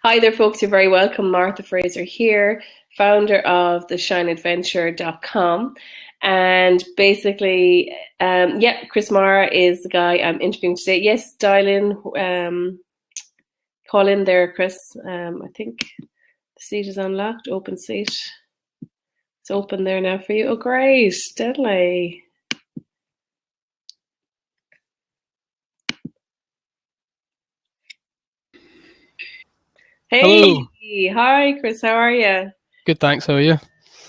Hi there, folks. You're very welcome. Martha Fraser here, founder of theshineadventure.com. And basically, Chris Mara is the guy I'm interviewing today. Yes, dial in, call in there, Chris. I think the seat is unlocked, open seat. It's open there now for you. Oh, great. Deadly. Hey. Hello. Hi, Chris. How are you? Good, thanks. How are you?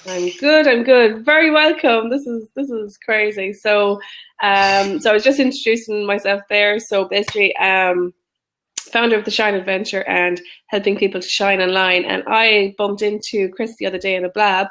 I'm good. Very welcome. This is crazy. So I was just introducing myself there. So basically, founder of the Shine Adventure and helping people to shine online. And I bumped into Chris the other day in a blab,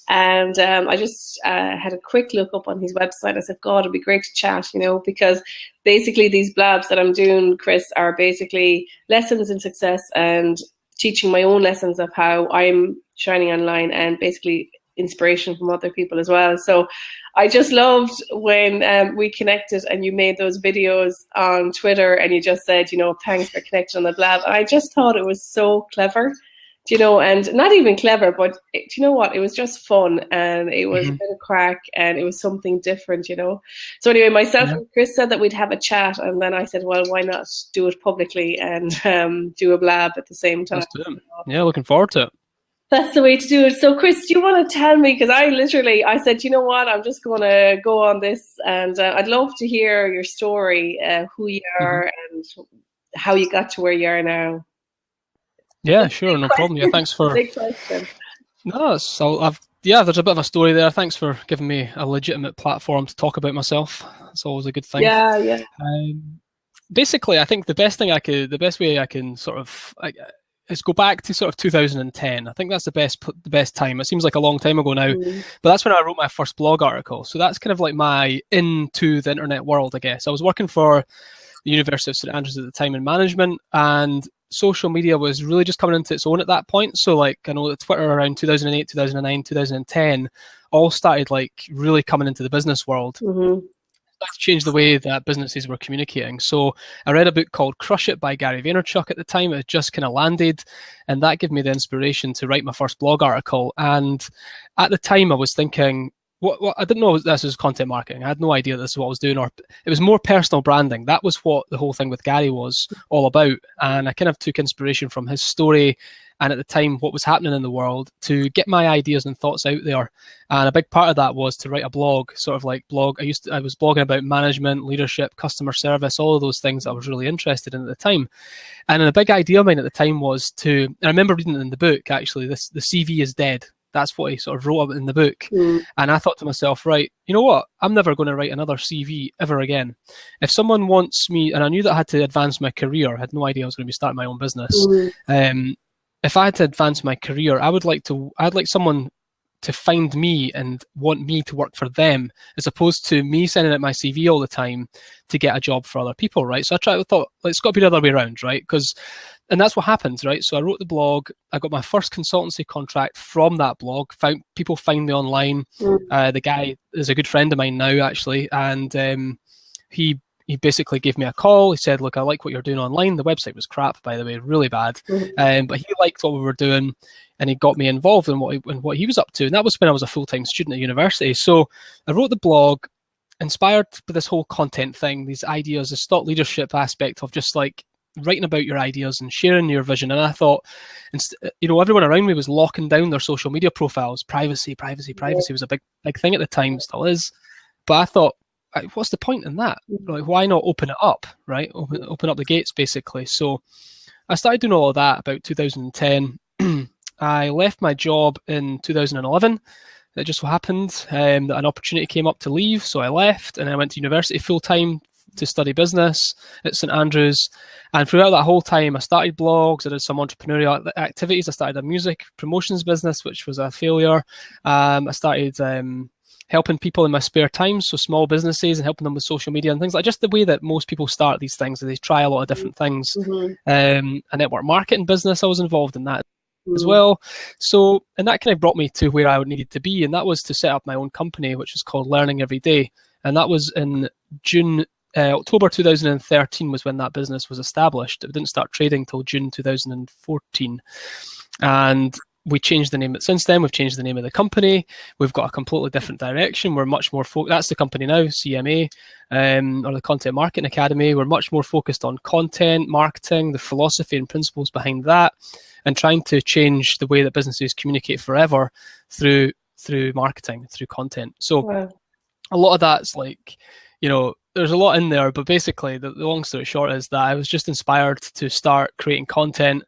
and I just had a quick look up on his website. I said, God, it'd be great to chat, because basically these blabs that I'm doing, Chris, are basically lessons in success and teaching my own lessons of how I'm shining online and basically inspiration from other people as well. So I just loved when we connected and you made those videos on Twitter and you just said, thanks for connecting on the blab. And I just thought it was so clever, and not even clever, but you know what? It was just fun and it was a bit of crack and it was something different, So anyway, myself and Chris said that we'd have a chat, and then I said, well, why not do it publicly and do a blab at the same time? Let's do it. Yeah, looking forward to it. That's the way to do it. So, Chris, do you want to tell me? Because I said, you know what? I'm just going to go on this, and I'd love to hear your story, who you are, and how you got to where you are now. Yeah, sure, no problem. Yeah, thanks for. Big question. No, there's a bit of a story there. Thanks for giving me a legitimate platform to talk about myself. It's always a good thing. Yeah. Basically, I think the best way I can sort of is go back to sort of 2010. I think that's the best time. It seems like a long time ago now, but that's when I wrote my first blog article. So that's kind of like my into the internet world, I guess. I was working for the University of St Andrews at the time in management, and social media was really just coming into its own at that point. So like I know that Twitter around 2008, 2009, 2010 all started like really coming into the business world. That's changed the way that businesses were communicating. So I read a book called Crush It by Gary Vaynerchuk at the time. It had just kind of landed, and that gave me the inspiration to write my first blog article. And at the time I was thinking, what I didn't know this was content marketing. I had no idea this is what I was doing, or it was more personal branding. That was what the whole thing with Gary was all about. And I kind of took inspiration from his story and at the time what was happening in the world to get my ideas and thoughts out there. And a big part of that was to write a blog, sort of like blog. I was blogging about management, leadership, customer service, all of those things that I was really interested in at the time. And a big idea of mine at the time was and I remember reading it in the book actually, the CV is dead. That's what he sort of wrote in the book. And I thought to myself, right, you know what? I'm never going to write another CV ever again. If someone wants me, and I knew that I had to advance my career, I had no idea I was going to be starting my own business. If I had to advance my career, I'd like someone to find me and want me to work for them, as opposed to me sending out my CV all the time to get a job for other people, right? So I thought, it's got to be the other way around, right? And that's what happens, right? So I wrote the blog. I got my first consultancy contract from that blog. People find me online. The guy is a good friend of mine now, actually, and he basically gave me a call. He said, look, I like what you're doing online. The website was crap, by the way, really bad. But he liked what we were doing, and he got me involved in what he was up to. And that was when I was a full-time student at university. So I wrote the blog, inspired by this whole content thing, these ideas, this thought leadership aspect of just like writing about your ideas and sharing your vision. And I thought, everyone around me was locking down their social media profiles. Privacy was a big thing at the time, still is. But I thought, what's the point in that? Like, why not open it up, right? Open up the gates, basically. So I started doing all of that about 2010. I left my job in 2011. It just so happened that an opportunity came up to leave, so I left, and I went to university full-time to study business at St Andrews. And throughout that whole time, I started blogs, I did some entrepreneurial activities. I started a music promotions business, which was a failure. I started helping people in my spare time, so small businesses, and helping them with social media and things like just the way that most people start these things. They try a lot of different things. A network marketing business, I was involved in that as well. So, and that kind of brought me to where I needed to be, and that was to set up my own company, which was called Learning Every Day. And that was in June October 2013 was when that business was established. It didn't start trading till June 2014. And we changed the name. Since then, we've changed the name of the company. We've got a completely different direction. We're much more that's the company now, CMA, or the Content Marketing Academy. We're much more focused on content marketing, the philosophy and principles behind that, and trying to change the way that businesses communicate forever through marketing, through content. So wow. A lot of that's like, there's a lot in there, but basically the long story short is that I was just inspired to start creating content.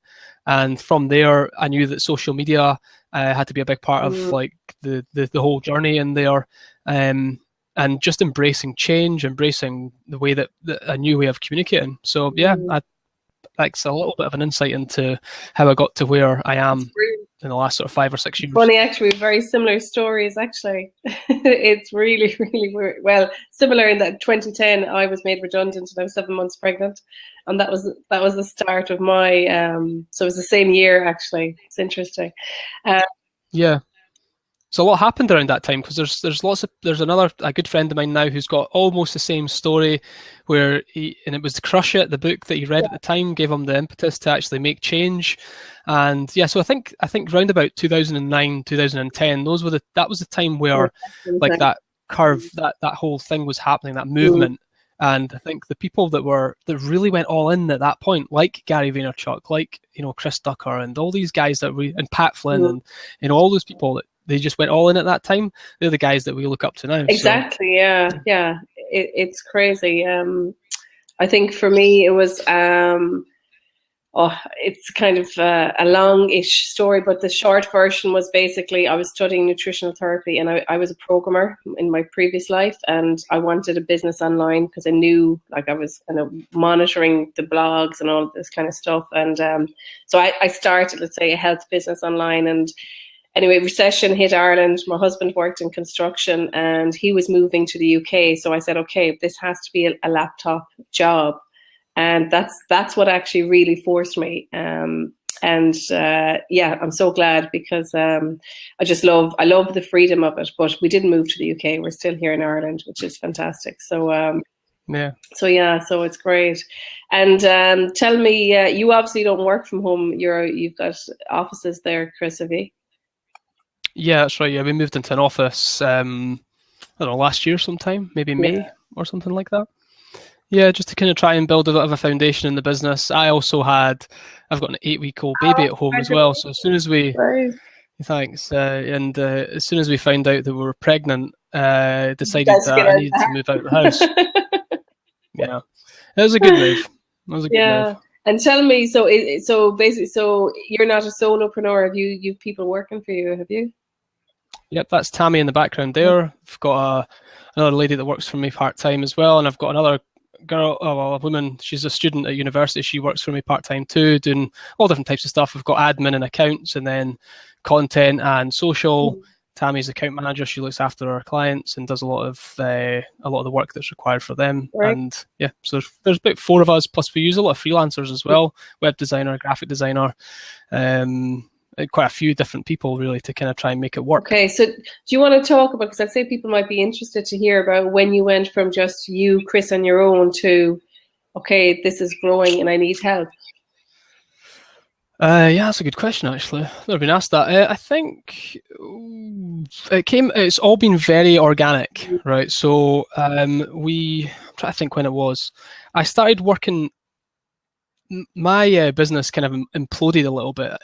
And from there, I knew that social media had to be a big part of like the whole journey in there, and just embracing change, embracing the way that a new way of communicating. So yeah, that's a little bit of an insight into how I got to where I am in the last sort of 5 or 6 years. Funny, actually, very similar stories. Actually, it's really, really weird. Well, similar in that 2010, I was made redundant and I was 7 months pregnant, and that was the start of my. So it was the same year. Actually, it's interesting. Yeah. So a lot happened around that time, because there's a good friend of mine now who's got almost the same story, and it was Crush It, the book that he read at the time, gave him the impetus to actually make change. And yeah, so I think round about 2009, 2010, that was the time where like that curve, that whole thing was happening, that movement. And I think the people that really went all in at that point, like Gary Vaynerchuk, like Chris Ducker, and all these guys and Pat Flynn, and all those people that they just went all in at that time, they're the guys that we look up to now. Exactly. So. Yeah. It's crazy. I think for me it was it's kind of a long-ish story, but the short version was basically I was studying nutritional therapy, and I was a programmer in my previous life, and I wanted a business online because I knew, like, I was kind of monitoring the blogs and all this kind of stuff, and so I started, let's say, a health business online. And anyway, recession hit Ireland. My husband worked in construction and he was moving to the UK. So I said, okay, this has to be a laptop job. And that's what actually really forced me. I'm so glad, because I love the freedom of it. But we didn't move to the UK. We're still here in Ireland, which is fantastic. So so it's great. And tell me, you obviously don't work from home. You've got offices there, Chris, have you? Yeah, that's right. Yeah, we moved into an office, I don't know, last year sometime, maybe May or something like that. Yeah, just to kind of try and build a bit of a foundation in the business. I've got an 8-week-old baby at home as well. So as soon as we, thanks, and as soon as we found out that we were pregnant, decided that I needed to move out of the house. Yeah, it was a good move. Move. And tell me, so you're not a solopreneur. Have you've people working for you? Have you? Yep, that's Tammy in the background there. I've got another lady that works for me part-time as well, and I've got another girl, a woman, she's a student at university. She works for me part-time too, doing all different types of stuff. We've got admin and accounts, and then content and social. Tammy's account manager. She looks after our clients and does a lot of the work that's required for them. Right. And yeah, so there's about 4 of us, plus we use a lot of freelancers as well, web designer, graphic designer, quite a few different people really to kind of try and make it work. Okay, so do you want to talk about, because I'd say people might be interested to hear about when you went from just you, Chris, on your own to, okay, this is growing and I need help. Yeah, that's a good question, actually. I've never been asked that. I think it's all been very organic, right? So I'm trying to think when it was. I started working, my business kind of imploded a little bit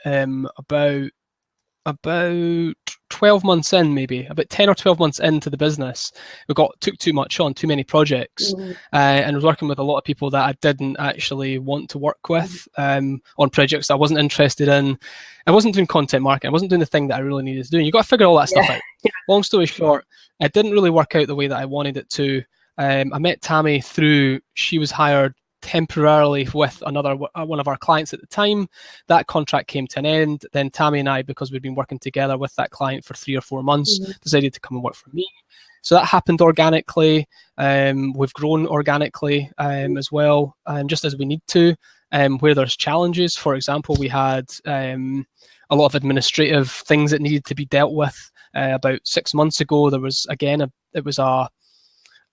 about 12 months in, maybe about 10 or 12 months into the business. We took too much on, too many projects, and was working with a lot of people that I didn't actually want to work with, on projects I wasn't interested in. I wasn't doing content marketing. I wasn't doing the thing that I really needed to do. You got to figure all that stuff out. Long story short, it didn't really work out the way that I wanted it to. I met Tammy through, she was hired temporarily with one of our clients at the time. That contract came to an end. Then Tammy and I, because we'd been working together with that client for 3 or 4 months, decided to come and work for me. So that happened organically. We've grown organically as well, just as we need to. Where there's challenges, for example, we had a lot of administrative things that needed to be dealt with. About 6 months ago, there was again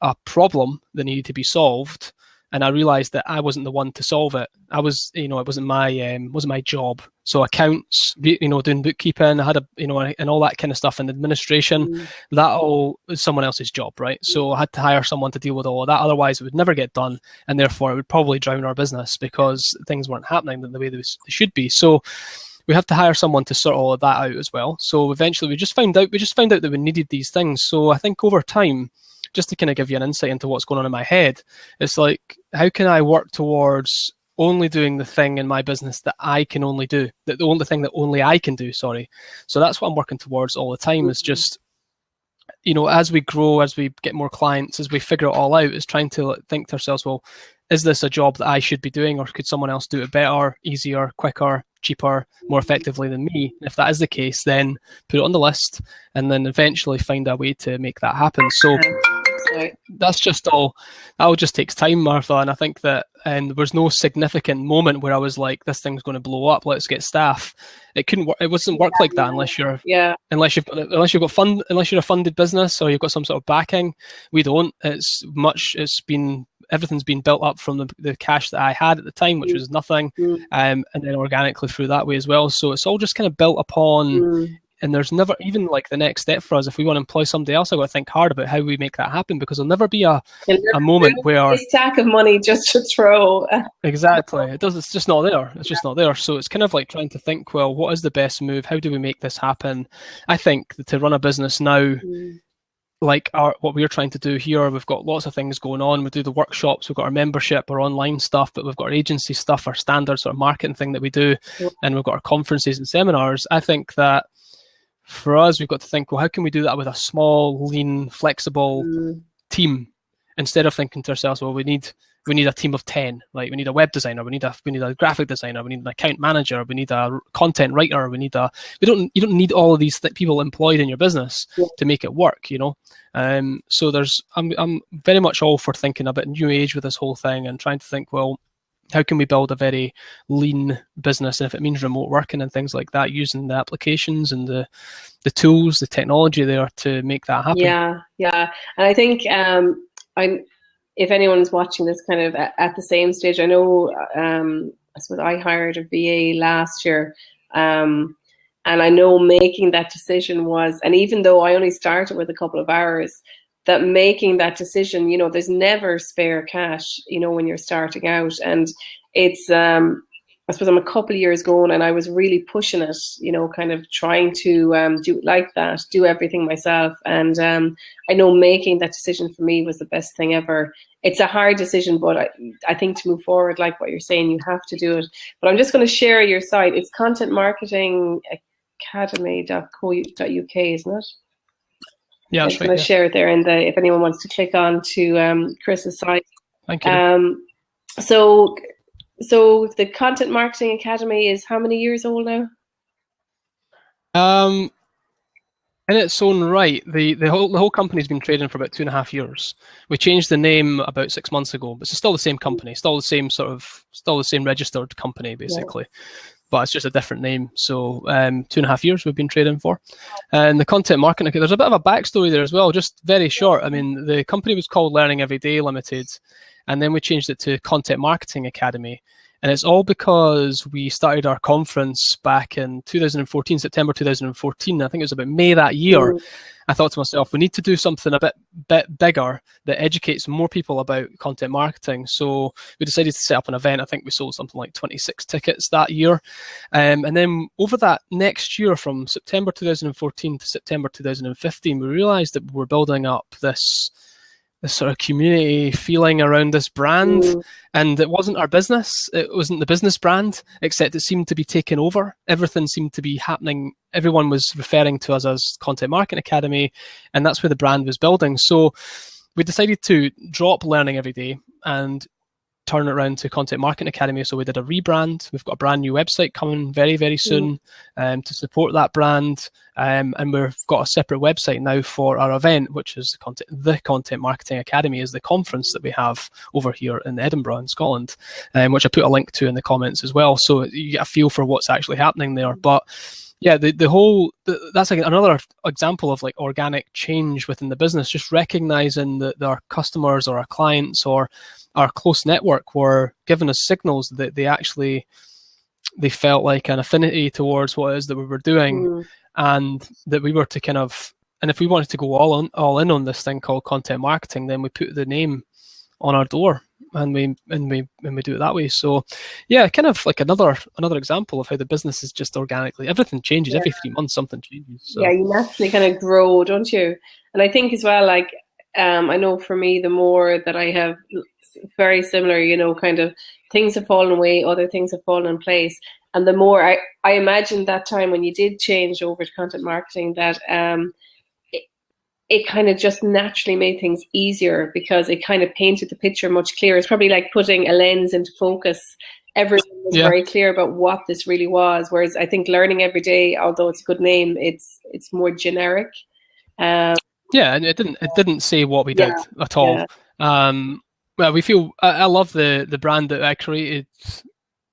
a problem that needed to be solved, and I realized that I wasn't the one to solve it. I was, it wasn't my job. So accounts, doing bookkeeping, I had and all that kind of stuff, and administration, that all is someone else's job, right? So I had to hire someone to deal with all of that. Otherwise, it would never get done, and therefore it would probably drown our business because things weren't happening the way they should be. So we have to hire someone to sort all of that out as well. So eventually, we just found out that we needed these things. So I think over time, just to kind of give you an insight into what's going on in my head, it's like, how can I work towards only doing the thing in my business that I can only do, the only thing that only I can do, sorry. So that's what I'm working towards all the time, is just, as we grow, as we get more clients, as we figure it all out, is trying to think to ourselves, well, is this a job that I should be doing, or could someone else do it better, easier, quicker, cheaper, more effectively than me? And if that is the case, then put it on the list, and then eventually find a way to make that happen. So that's just all. That all just takes time, Martha. And I think that, and there was no significant moment where I was like, this thing's going to blow up, let's get staff. It couldn't work. It doesn't work like that unless you're a funded business, or you've got some sort of backing. We don't. Everything's been built up from the cash that I had at the time, which was nothing, and then organically through that way as well. So it's all just kind of built upon. And there's never, even like the next step for us, if we want to employ somebody else, I've got to think hard about how we make that happen, because there'll never be a moment where a stack of money just to throw. Exactly. It's just not there. It's just not there. So it's kind of like trying to think, well, what is the best move? How do we make this happen? I think that to run a business now, like what we're trying to do here, we've got lots of things going on. We do the workshops, we've got our membership, our online stuff, but we've got our agency stuff, our standard sort of marketing thing that we do, and we've got our conferences and seminars. I think that for us, we've got to think, well, how can we do that with a small, lean, flexible team, instead of thinking to ourselves, well, we need a team of 10. Like, we need a web designer, we need a graphic designer, we need an account manager, we need a content writer, you don't need all of these people employed in your business to make it work, So I'm very much all for thinking a bit new age with this whole thing, and trying to think, well, how can we build a very lean business? And if it means remote working and things like that, using the applications and the tools, the technology there to make that happen. Yeah. And I think if anyone's watching this kind of at the same stage, I know I suppose I hired a VA last year, and I know making that decision was, and even though I only started with a couple of hours, that making that decision, there's never spare cash, when you're starting out. And it's, I suppose I'm a couple of years going, and I was really pushing it, kind of trying to do it like that, do everything myself. And I know making that decision for me was the best thing ever. It's a hard decision, but I think to move forward, like what you're saying, you have to do it. But I'm just going to share your site. It's contentmarketingacademy.co.uk, isn't it? Yeah, I'm going to share it there, and if anyone wants to click on to Chris's site. Thank you. So the Content Marketing Academy is how many years old now? In its own right, the whole company's been trading for about 2.5 years. We changed the name about 6 months ago, but it's still the same company, still the same registered company basically. Yeah. But it's just a different name. So 2.5 years we've been trading for. And the content marketing, there's a bit of a backstory there as well, just very short. I mean, the company was called Learning Every Day Limited, and then we changed it to Content Marketing Academy. And it's all because we started our conference back in 2014, September 2014. I think it was about May that year. I thought to myself, we need to do something a bit bigger that educates more people about content marketing. So we decided to set up an event. I think we sold something like 26 tickets that year. And then over that next year, from September 2014 to September 2015, we realized that we were building up this sort of community feeling around this brand, and it wasn't our business. It wasn't the business brand, except it seemed to be taken over. Everything seemed to be happening. Everyone was referring to us as Content Marketing Academy, and that's where the brand was building. So we decided to drop Learning Every Day and turn it around to Content Marketing Academy. So we did a rebrand. We've got a brand new website coming very, very soon to support that brand. And we've got a separate website now for our event, which is the Content Marketing Academy, is the conference that we have over here in Edinburgh in Scotland, which I put a link to in the comments as well. So you get a feel for what's actually happening there. But yeah, that's like another example of like organic change within the business, just recognizing that our customers or our clients or our close network were giving us signals that they felt like an affinity towards what it is that we were doing, and that we were to kind of, and if we wanted to go all in on this thing called content marketing, then we put the name on our door, and we do it that way. So yeah, kind of like another example of how the business is just organically, everything changes. Every 3 months something changes. So. Yeah, you naturally kind of grow, don't you? And I think as well, like I know for me, the more that I have, very similar, you know, kind of things have fallen away, other things have fallen in place. And the more I imagine that time when you did change over to content marketing, that it kind of just naturally made things easier, because it kind of painted the picture much clearer. It's probably like putting a lens into focus. Everyone was very clear about what this really was. Whereas I think learning every day, although it's a good name, it's more generic. Yeah, and it didn't say what we did at all. Well, we feel, I love the brand that I created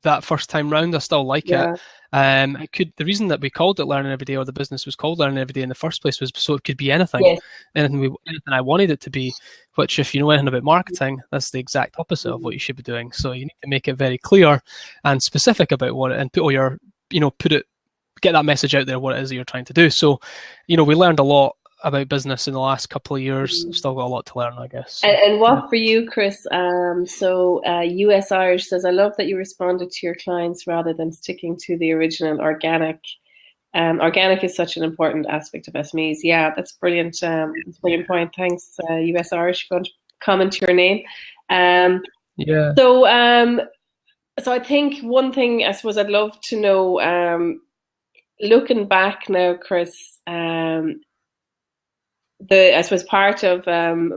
that first time round. I still like it. The reason that we called it Learning Every Day, or the business was called Learning Every Day in the first place, was so it could be anything. Anything I wanted it to be, which, if you know anything about marketing, that's the exact opposite of what you should be doing. So you need to make it very clear and specific about what it, and put all your, get that message out there, what it is that you're trying to do. So, we learned a lot about business in the last couple of years. Still got a lot to learn, I guess. And what for you, Chris? So US Irish says, I love that you responded to your clients rather than sticking to the original organic. Organic is such an important aspect of SMEs. Yeah, that's brilliant. That's a brilliant point. Thanks, US Irish, if you want to comment your name. So I think one thing I suppose I'd love to know, looking back now, Chris, I suppose part of I'm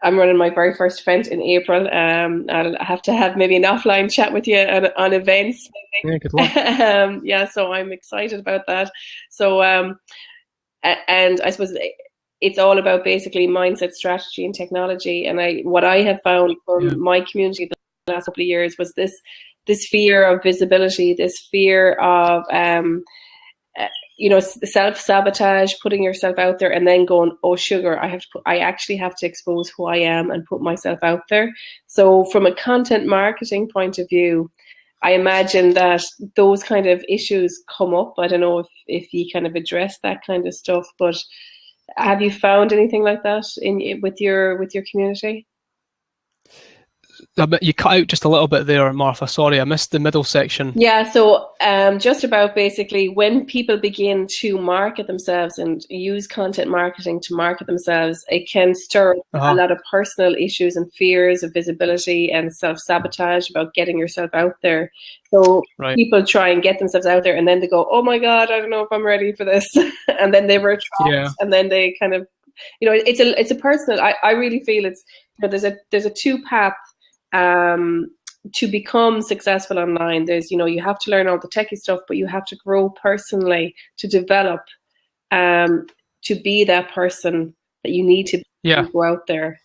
running my very first event in April. I'll have to have maybe an offline chat with you on events. Yeah, good luck. So I'm excited about that. So, and I suppose it's all about basically mindset, strategy, and technology. And what I have found from my community the last couple of years was this fear of visibility, this fear of self-sabotage, putting yourself out there and then going, oh sugar, I actually have to expose who I am and put myself out there. So from a content marketing point of view, I imagine that those kind of issues come up. I don't know if you kind of address that kind of stuff, but have you found anything like that with your community? You cut out just a little bit there, Martha. Sorry, I missed the middle section. Yeah, so just about basically when people begin to market themselves and use content marketing to market themselves, it can stir a lot of personal issues and fears of visibility and self-sabotage about getting yourself out there. So people try and get themselves out there, and then they go, oh my God, I don't know if I'm ready for this. And then they retract, and then they kind of, it's a personal, I really feel it's, there's a two-path to become successful online. There's, you have to learn all the techie stuff, but you have to grow personally to develop, to be that person that you need to go out there.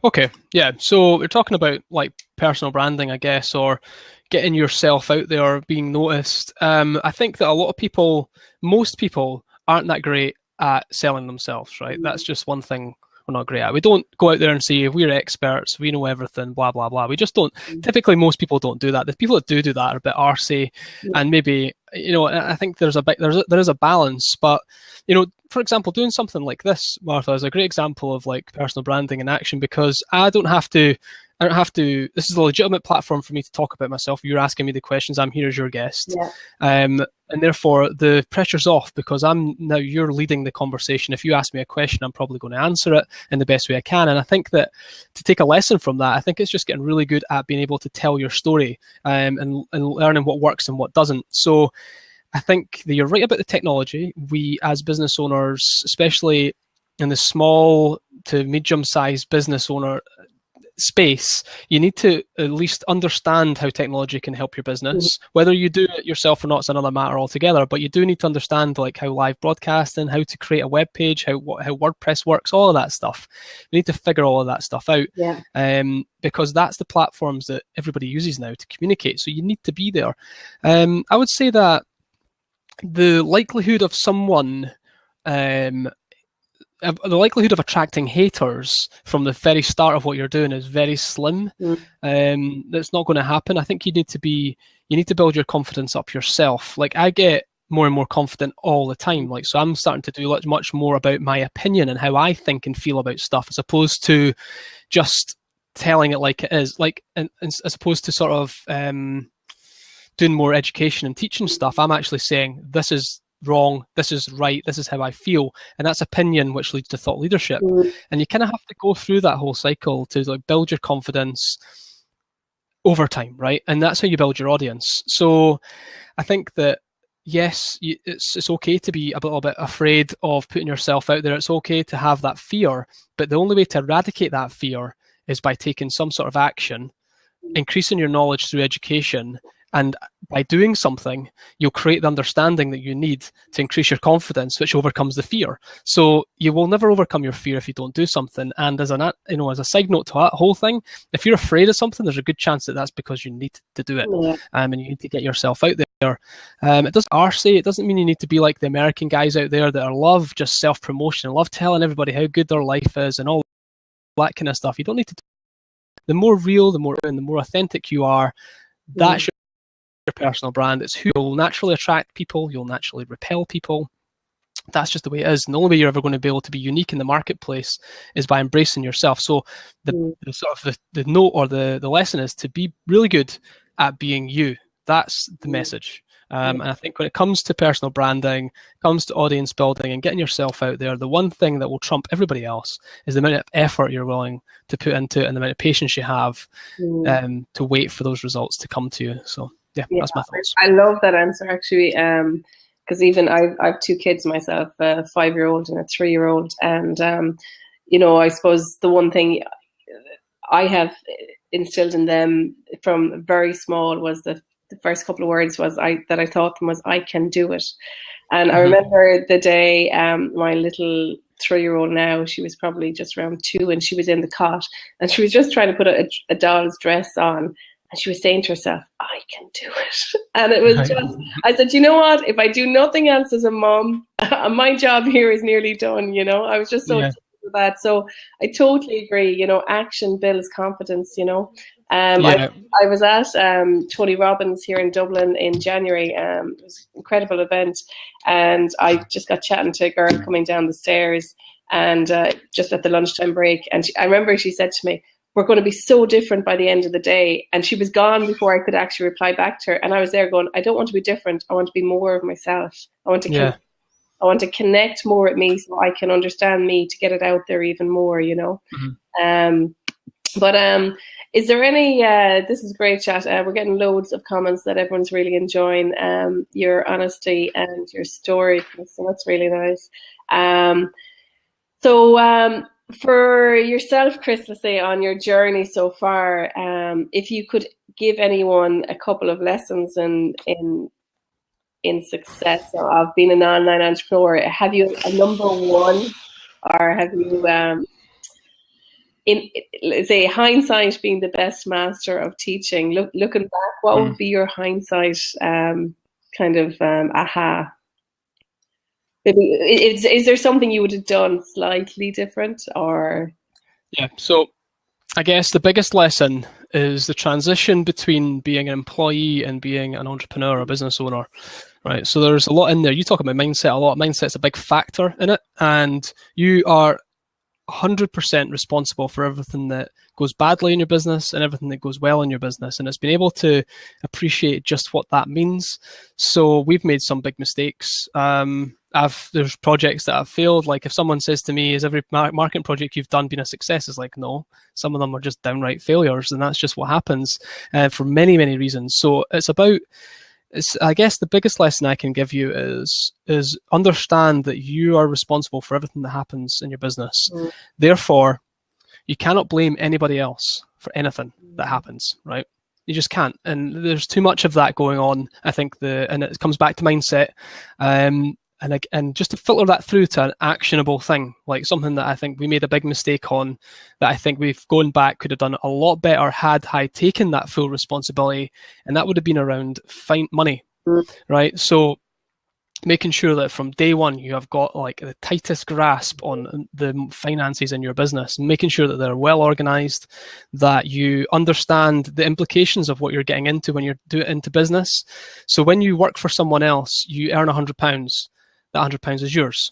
Okay, yeah. So we're talking about like personal branding, I guess, or getting yourself out there, being noticed. I think that most people aren't that great at selling themselves, right? That's just one thing we're not great at. We don't go out there and say we're experts, we know everything, blah blah blah. We just don't. Typically, most people don't do that. The people that do that are a bit arsey, and maybe I think there is a balance. But for example, doing something like this, Martha, is a great example of like personal branding in action, because I don't have to. This is a legitimate platform for me to talk about myself. You're asking me the questions. I'm here as your guest. And therefore the pressure's off, because you're leading the conversation. If you ask me a question, I'm probably going to answer it in the best way I can. And I think that to take a lesson from that, I think it's just getting really good at being able to tell your story, and learning what works and what doesn't. So I think that you're right about the technology. We as business owners, especially in the small to medium-sized business owner space, you need to at least understand how technology can help your business. Whether you do it yourself or not is another matter altogether, but you do need to understand like how live broadcasting, how to create a web page, how WordPress works, all of that stuff. You need to figure all of that stuff out, because that's the platforms that everybody uses now to communicate. So you need to be there. I would say that the likelihood of someone, the likelihood of attracting haters from the very start of what you're doing is very slim. That's not going to happen. I think you need to build your confidence up yourself. Like, I get more and more confident all the time. Like, so I'm starting to do much more about my opinion and how I think and feel about stuff, as opposed to just telling it like it is. Like, and as opposed to sort of doing more education and teaching stuff, I'm actually saying this is wrong, this is right, this is how I feel, and that's opinion, which leads to thought leadership. And you kind of have to go through that whole cycle to like build your confidence over time, right? And that's how you build your audience. So I think that yes, it's okay to be a little bit afraid of putting yourself out there. It's okay to have that fear, but the only way to eradicate that fear is by taking some sort of action, increasing your knowledge through education, and by doing something, you'll create the understanding that you need to increase your confidence, which overcomes the fear. So you will never overcome your fear if you don't do something. And as a side note to that whole thing, if you're afraid of something, there's a good chance that that's because you need to do it, and you need to get yourself out there. It doesn't mean you need to be like the American guys out there that love just self-promotion, love telling everybody how good their life is and all that kind of stuff. You don't need to. The more real, the more authentic you are, that's your personal brand. It's who will naturally attract people, you'll naturally repel people. That's just the way it is. And the only way you're ever going to be able to be unique in the marketplace is by embracing yourself. So the note or the lesson is to be really good at being you. That's the message. And I think when it comes to personal branding, comes to audience building and getting yourself out there, the one thing that will trump everybody else is the amount of effort you're willing to put into it and the amount of patience you have to wait for those results to come to you. So yeah, that's my thoughts. I love that answer, actually, because even I've two kids myself, a 5-year-old and a 3-year-old, and I suppose the one thing I have instilled in them from very small was the first couple of words that I taught them was, I can do it. And I remember the day my little 3-year-old now, she was probably just around 2, and she was in the cot and she was just trying to put a doll's dress on. And she was saying to herself, I can do it. And it was just, I said, you know what? If I do nothing else as a mom, my job here is nearly done, I was just so excited for that. So I totally agree, action builds confidence, I was at Tony Robbins here in Dublin in January. It was an incredible event. And I just got chatting to a girl coming down the stairs and just at the lunchtime break. And I remember she said to me, we're going to be so different by the end of the day. And she was gone before I could actually reply back to her. And I was there going, I don't want to be different. I want to be more of myself. I want to connect more with me so I can understand me to get it out there even more, But is there any, this is great chat. We're getting loads of comments that everyone's really enjoying your honesty and your story. So that's really nice. For yourself, Chris, let's say on your journey so far, if you could give anyone a couple of lessons in success of being an online entrepreneur, have you a number one, or have you, in let's say hindsight being the best master of teaching, looking back, what would be your hindsight kind of aha? Is there something you would have done slightly different, or? Yeah, so I guess the biggest lesson is the transition between being an employee and being an entrepreneur or business owner, right? So there's a lot in there. You talk about mindset a lot. Mindset's a big factor in it, and you are 100% responsible for everything that goes badly in your business and everything that goes well in your business. And it's been able to appreciate just what that means. So we've made some big mistakes. There's projects that have failed. Like if someone says to me, is every marketing project you've done been a success? It's like, no, some of them are just downright failures. And that's just what happens for many, many reasons. So I guess the biggest lesson I can give you is understand that you are responsible for everything that happens in your business. Therefore, you cannot blame anybody else for anything that happens, right? You just can't. And there's too much of that going on. I think and it comes back to mindset. And just to filter that through to an actionable thing, like something that I think we made a big mistake on, that I think we've gone back could have done a lot better had I taken that full responsibility, and that would have been around money, right? So making sure that from day one you have got like the tightest grasp on the finances in your business, making sure that they're well organized, that you understand the implications of what you're getting into when you're into business. So when you work for someone else, you earn £100. That £100 is yours.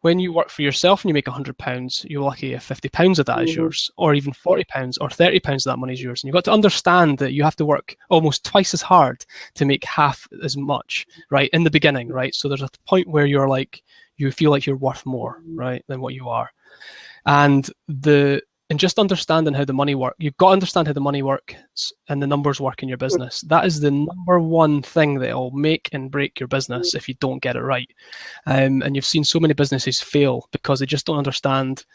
When you work for yourself and you make £100, you're lucky if £50 of that is yours, or even £40 or £30 of that money is yours. And you've got to understand that you have to work almost twice as hard to make half as much, right, in the beginning, right? So there's a point where you're like, you feel like you're worth more, right, than what you are. And just understanding how the money works. You've got to understand how the money works and the numbers work in your business. That is the number one thing that will make and break your business if you don't get it right. And you've seen so many businesses fail because they just don't understand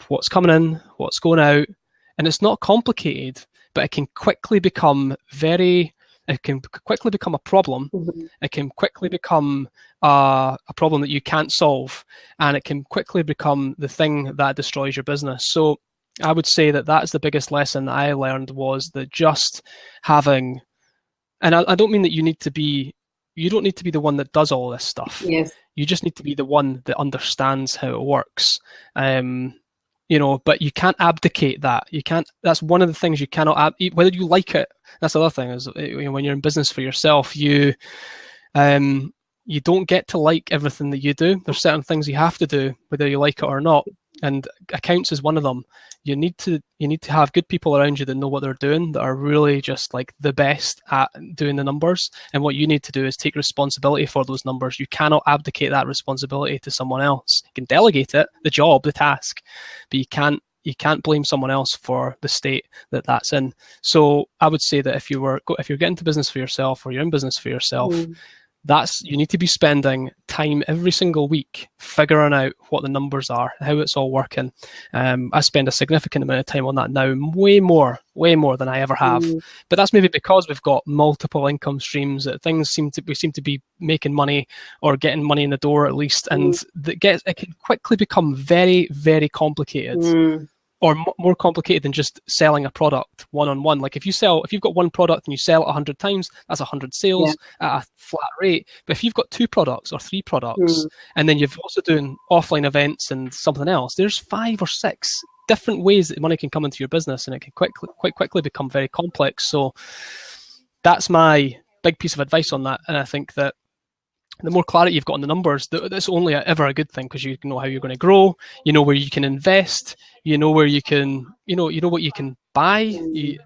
what's coming in, what's going out. And it's not complicated, but it can quickly become a problem. It can quickly become a problem that you can't solve. And it can quickly become the thing that destroys your business. So I would say that that's the biggest lesson that I learned, was that just having, and I don't mean that you don't need to be the one that does all this stuff. Yes. You just need to be the one that understands how it works. But you can't abdicate that. That's one of the things you cannot, whether you like it. That's the other thing is, when you're in business for yourself, you don't get to like everything that you do. There's certain things you have to do, whether you like it or not. And accounts is one of them. You need to have good people around you that know what they're doing, that are really just like the best at doing the numbers. And what you need to do is take responsibility for those numbers. You cannot abdicate that responsibility to someone else. You can delegate it, the job, the task, but you can't blame someone else for the state that's in. So I would say that if you're getting into business for yourself, or you're in business for yourself, you need to be spending time every single week figuring out what the numbers are, how it's all working. I spend a significant amount of time on that now, way more than I ever have. But that's maybe because we've got multiple income streams, that we seem to be making money or getting money in the door at least, and it can quickly become very, very complicated. Or more complicated than just selling a product one-on-one. Like if you've got one product and you sell it 100 times, that's 100 sales at a flat rate. But if you've got 2 products or 3 products, and then you've also doing offline events and something else, there's 5 or 6 different ways that money can come into your business, and it can quite quickly become very complex. So that's my big piece of advice on that. And I think that the more clarity you've got on the numbers, that's only ever a good thing, because you know how you're going to grow, you know where you can invest, you know where you can, you know what you can buy, and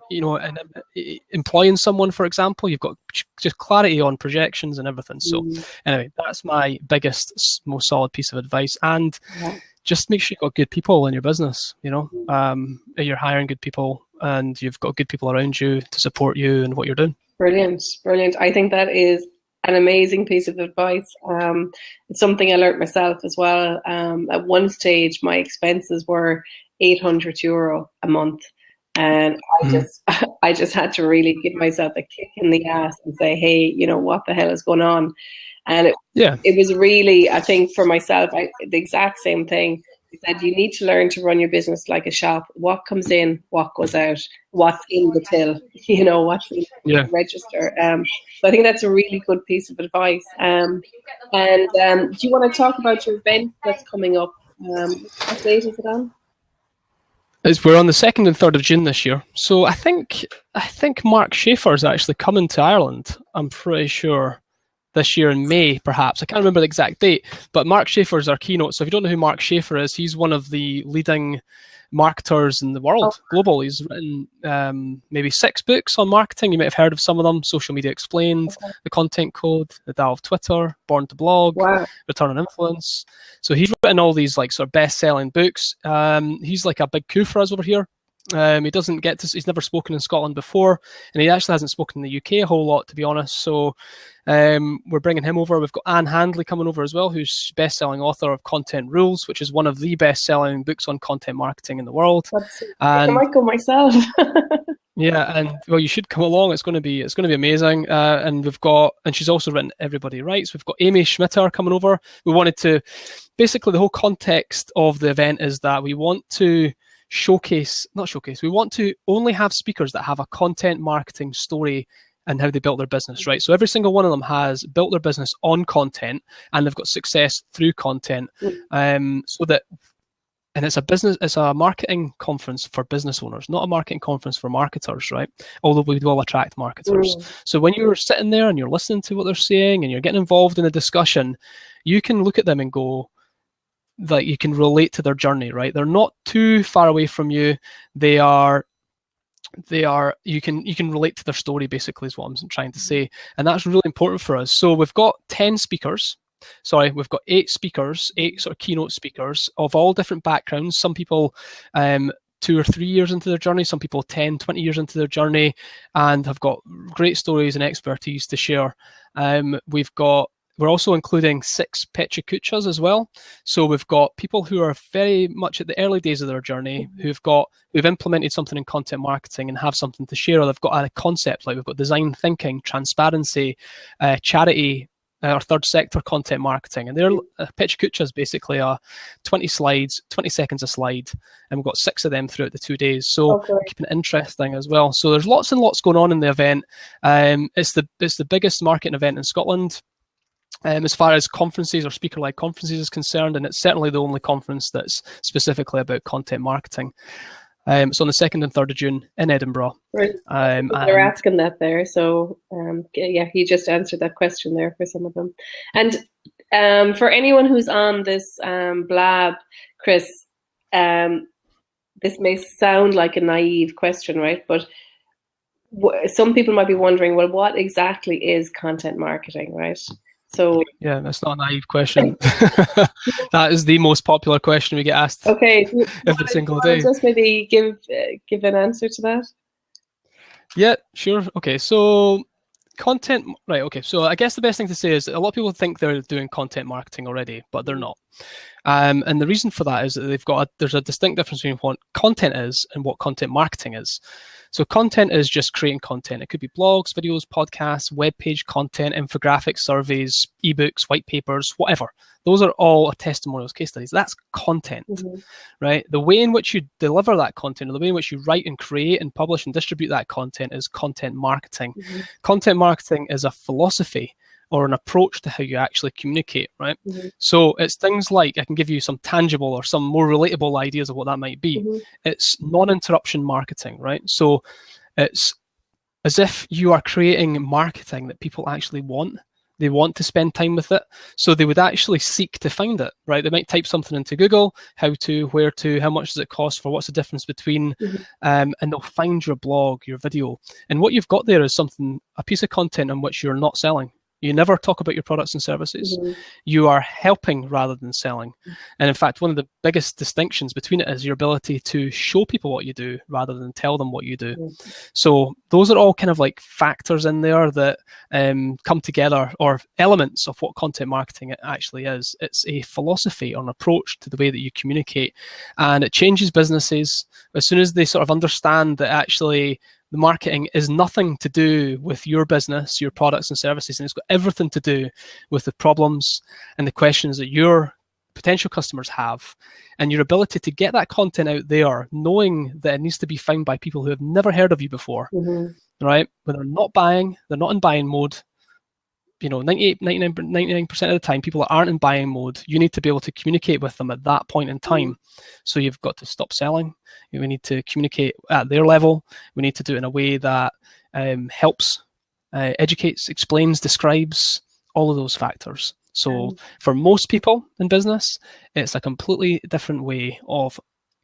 employing someone, for example, you've got just clarity on projections and everything. So anyway, that's my biggest, most solid piece of advice. And just make sure you've got good people in your business, you're hiring good people and you've got good people around you to support you and what you're doing. Brilliant. I think that is an amazing piece of advice. It's something I learned myself as well. At one stage, my expenses were €800 a month, and I just had to really give myself a kick in the ass and say, hey, what the hell is going on? And it was really, I think for myself, the exact same thing. He said, you need to learn to run your business like a shop. What comes in, what goes out, what's in the till, what's in the register. So I think that's a really good piece of advice. And do you want to talk about your event that's coming up? What date is it on? We're on the 2nd and 3rd of June this year. So I think Mark Schaefer is actually coming to Ireland, I'm pretty sure, this year in May, perhaps. I can't remember the exact date, but Mark Schaefer is our keynote. So if you don't know who Mark Schaefer is, he's one of the leading marketers in the world, global. He's written maybe 6 books on marketing. You might have heard of some of them: Social Media Explained, The Content Code, The Dial of Twitter, Born to Blog, Return on Influence. So he's written all these like sort of best-selling books. He's like a big coup for us over here. He's never spoken in Scotland before, and he actually hasn't spoken in the UK a whole lot, to be honest. So we're bringing him over. We've got Anne Handley coming over as well, who's best-selling author of Content Rules, which is one of the best-selling books on content marketing in the world. I might go myself. Yeah, and well, you should come along. It's going to be amazing. And she's also written Everybody Writes. We've got Amy Schmitter coming over. We want to the whole context of the event is that we want to we want to only have speakers that have a content marketing story and how they built their business, right? So every single one of them has built their business on content, and they've got success through content. And it's a marketing conference for business owners, not a marketing conference for marketers, right? Although we will attract marketers. So when you're sitting there and you're listening to what they're saying and you're getting involved in a discussion, you can look at them and go, like, you can relate to their journey, right? They're not too far away from you. You can relate to their story, basically, is what I'm trying to say. And that's really important for us. So we've got 8 speakers, 8 sort of keynote speakers of all different backgrounds. Some people 2 or 3 years into their journey, some people 10, 20 years into their journey, and have got great stories and expertise to share. We're also including 6 Pecha Kuchas as well. So we've got people who are very much at the early days of their journey, who've implemented something in content marketing and have something to share, or they've got a concept, like we've got design thinking, transparency, charity, or third sector content marketing. And they're Pecha Kuchas, basically 20 slides, 20 seconds a slide, and we've got 6 of them throughout the 2 days. So keeping it interesting as well. So there's lots and lots going on in the event. It's the biggest marketing event in Scotland. As far as conferences or speaker-led conferences is concerned, and it's certainly the only conference that's specifically about content marketing. So on the 2nd and 3rd of June in Edinburgh. Right. They're asking that there. So he just answered that question there for some of them. And for anyone who's on this blab, Chris, this may sound like a naive question, right? But some people might be wondering, well, what exactly is content marketing, right? So yeah, that's not a naive question. That is the most popular question we get asked. Okay, every single day. Just maybe give an answer to that. Yeah, sure. Okay, so content, right? Okay, so I guess the best thing to say is that a lot of people think they're doing content marketing already, but they're not. And the reason for that is that there's a distinct difference between what content is and what content marketing is. So content is just creating content. It could be blogs, videos, podcasts, web page content, infographics, surveys, ebooks, white papers, whatever. Those are all testimonials, case studies. That's content, right? The way in which you deliver that content, or the way in which you write and create and publish and distribute that content is content marketing. Content marketing is a philosophy or an approach to how you actually communicate, right? So it's things like, I can give you some tangible or some more relatable ideas of what that might be. It's non-interruption marketing, right? So it's as if you are creating marketing that people actually want. They want to spend time with it. So they would actually seek to find it, right? They might type something into Google, how to, where to, how much does it cost for, what's the difference between, and they'll find your blog, your video. And what you've got there is a piece of content on which you're not selling. You never talk about your products and services. You are helping rather than selling. And in fact, one of the biggest distinctions between it is your ability to show people what you do rather than tell them what you do. So those are all kind of like factors in there that come together, or elements of what content marketing actually is. It's a philosophy or an approach to the way that you communicate, and it changes businesses as soon as they sort of understand that actually the marketing is nothing to do with your business, your products and services, and it's got everything to do with the problems and the questions that your potential customers have, and your ability to get that content out there, knowing that it needs to be found by people who have never heard of you before, right? When they're not buying, they're not in buying mode. 99% of the time, people that aren't in buying mode, you need to be able to communicate with them at that point in time. So you've got to stop selling. We need to communicate at their level. We need to do it in a way that helps, educates, explains, describes, all of those factors. So for most people in business, it's a completely different way of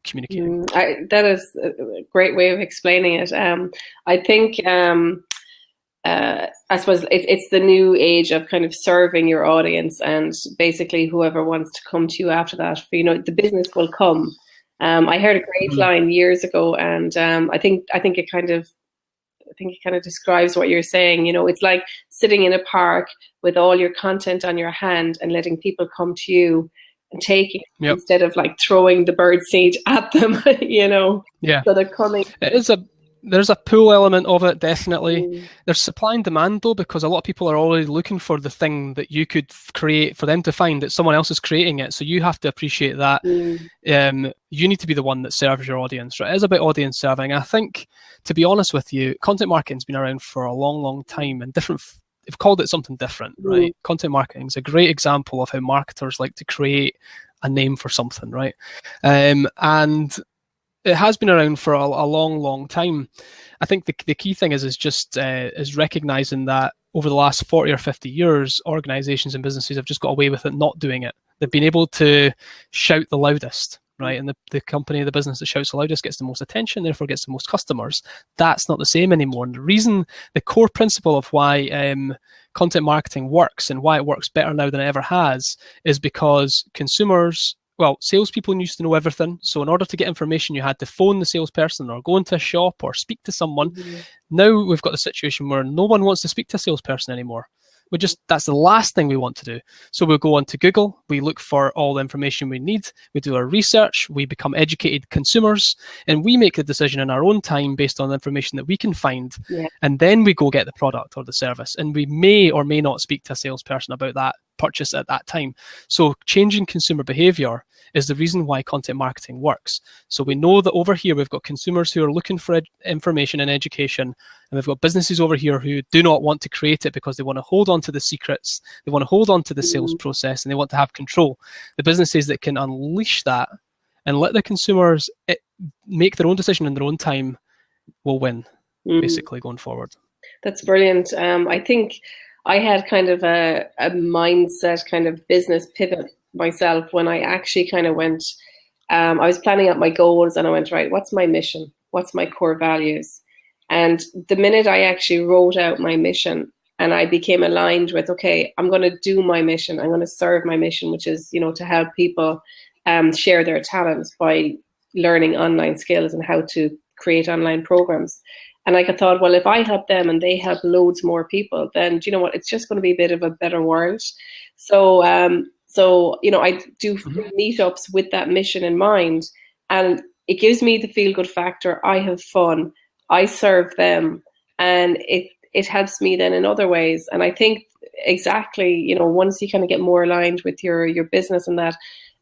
communicating. That is a great way of explaining it. I think I suppose it's the new age of kind of serving your audience, and basically whoever wants to come to you after that, the business will come. I heard a great line years ago, and I think it kind of describes what you're saying. It's like sitting in a park with all your content on your hand and letting people come to you and take it instead of like throwing the bird seed at them. Yeah. So they're coming. there's a pull element of it, definitely. There's supply and demand, though, because a lot of people are already looking for the thing that you could create for them to find that someone else is creating it. So you have to appreciate that. You need to be the one that serves your audience, right? It is about audience serving. I think, to be honest with you, content marketing's been around for a long, long time, and they've called it something different, right? Content marketing is a great example of how marketers like to create a name for something, right? And it has been around for a long, long time. I think the key thing is recognizing that over the last 40 or 50 years, organizations and businesses have just got away with it not doing it. They've been able to shout the loudest, right? And the company, the business that shouts the loudest gets the most attention, therefore gets the most customers. That's not the same anymore. And the core principle of why content marketing works and why it works better now than it ever has is because salespeople used to know everything. So in order to get information, you had to phone the salesperson or go into a shop or speak to someone. Now we've got the situation where no one wants to speak to a salesperson anymore. That's the last thing we want to do. So we'll go onto Google, we look for all the information we need, we do our research, we become educated consumers, and we make the decision in our own time based on the information that we can find. And then we go get the product or the service. And we may or may not speak to a salesperson about that purchase at that time. So changing consumer behavior is the reason why content marketing works. So we know that over here we've got consumers who are looking for information and education, and we've got businesses over here who do not want to create it because they want to hold on to the secrets, they want to hold on to the sales process, and they want to have control. The businesses that can unleash that and let the consumers make their own decision in their own time will win, basically, going forward. That's brilliant. I think I had kind of a mindset kind of business pivot myself when I actually kind of went, I was planning out my goals and I went, right, what's my mission? What's my core values? And the minute I actually wrote out my mission and I became aligned with, okay, I'm going to do my mission. I'm going to serve my mission, which is, to help people share their talents by learning online skills and how to create online programs. And I thought, well, if I help them and they help loads more people, then do you know what? It's just going to be a bit of a better world. So, I do meetups with that mission in mind, and it gives me the feel good factor. I have fun, I serve them, and it helps me then in other ways. And I think exactly, once you kind of get more aligned with your business and that,